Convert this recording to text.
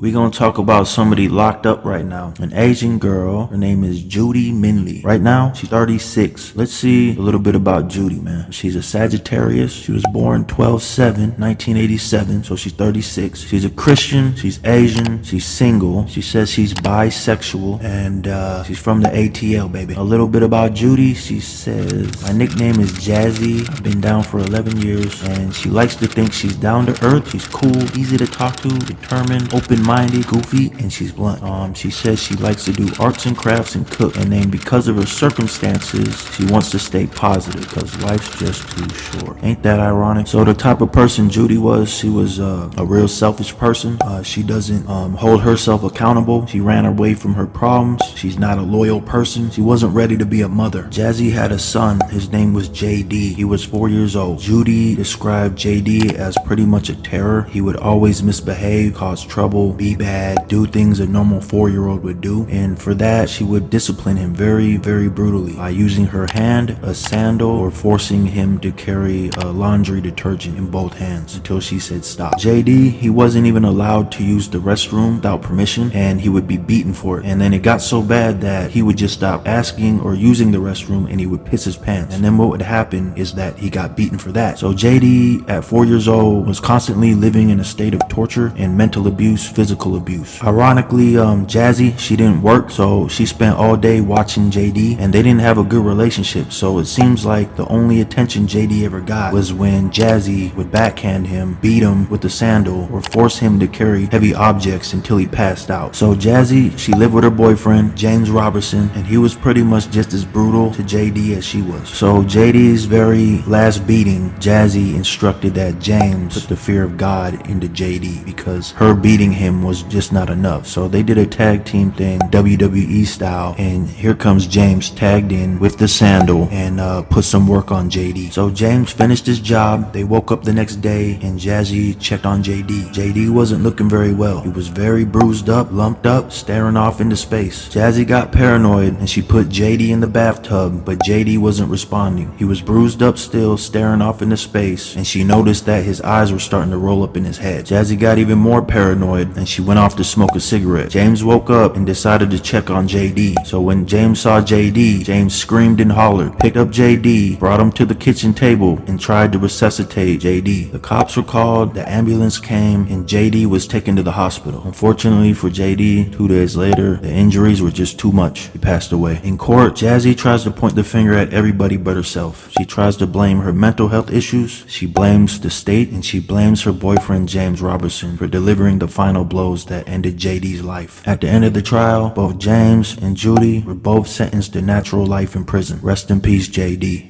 We're gonna talk about somebody locked up right now. An Asian girl. Her name is Judy Minley. Right now, she's 36. Let's see a little bit about Judy, man. She's a Sagittarius. She was born 12/7/1987, so she's 36. She's a Christian. She's Asian. She's single. She says she's bisexual, and she's from the ATL, baby. A little bit about Judy. She says, my nickname is Jazzy. I've been down for 11 years, and she likes to think she's down to earth. She's cool, easy to talk to, determined, open-minded, goofy, and she's blunt. She says she likes to do arts and crafts and cook, and then because of her circumstances, she wants to stay positive because life's just too short. Ain't that ironic? So the type of person Judy was, she was a real selfish person. She doesn't hold herself accountable. She ran away from her problems. She's not a loyal person. She wasn't ready to be a mother. Jazzy had a son. His name was JD. He was 4 years old. Judy described JD as pretty much a terror. He would always misbehave, cause trouble, be bad, do things a normal 4-year-old would do, and for that she would discipline him very, very brutally by using her hand, a sandal, or forcing him to carry a laundry detergent in both hands until she said stop. JD, he wasn't even allowed to use the restroom without permission, and he would be beaten for it. And then it got so bad that he would just stop asking or using the restroom and he would piss his pants. And then what would happen is that he got beaten for that. So JD at 4 years old was constantly living in a state of torture and mental abuse, physical abuse. Ironically, Jazzy, she didn't work, so she spent all day watching JD, and they didn't have a good relationship. So it seems like the only attention JD ever got was when Jazzy would backhand him, beat him with the sandal, or force him to carry heavy objects until he passed out. So Jazzy, she lived with her boyfriend, James Robertson, and he was pretty much just as brutal to JD as she was. So JD's very last beating, Jazzy instructed that James put the fear of God into JD because her beating him was just not enough. So they did a tag team thing, WWE style, and here comes James tagged in with the sandal and put some work on JD. So James finished his job. They woke up the next day and Jazzy checked on JD. JD wasn't looking very well. He was very bruised up, lumped up, staring off into space. Jazzy got paranoid and she put JD in the bathtub, but JD wasn't responding. He was bruised up still, staring off into space, and she noticed that his eyes were starting to roll up in his head. Jazzy got even more paranoid and she went off to smoke a cigarette. James woke up and decided to check on JD. So when James saw JD, James screamed and hollered, picked up JD, brought him to the kitchen table, and tried to resuscitate JD. The cops were called, the ambulance came, and JD was taken to the hospital. Unfortunately for JD, 2 days later, the injuries were just too much. He passed away. In court, Jazzy tries to point the finger at everybody but herself. She tries to blame her mental health issues, she blames the state, and she blames her boyfriend James Robertson for delivering the final blows that ended JD's life. At the end of the trial, both James and Judy were both sentenced to natural life in prison. Rest in peace, JD.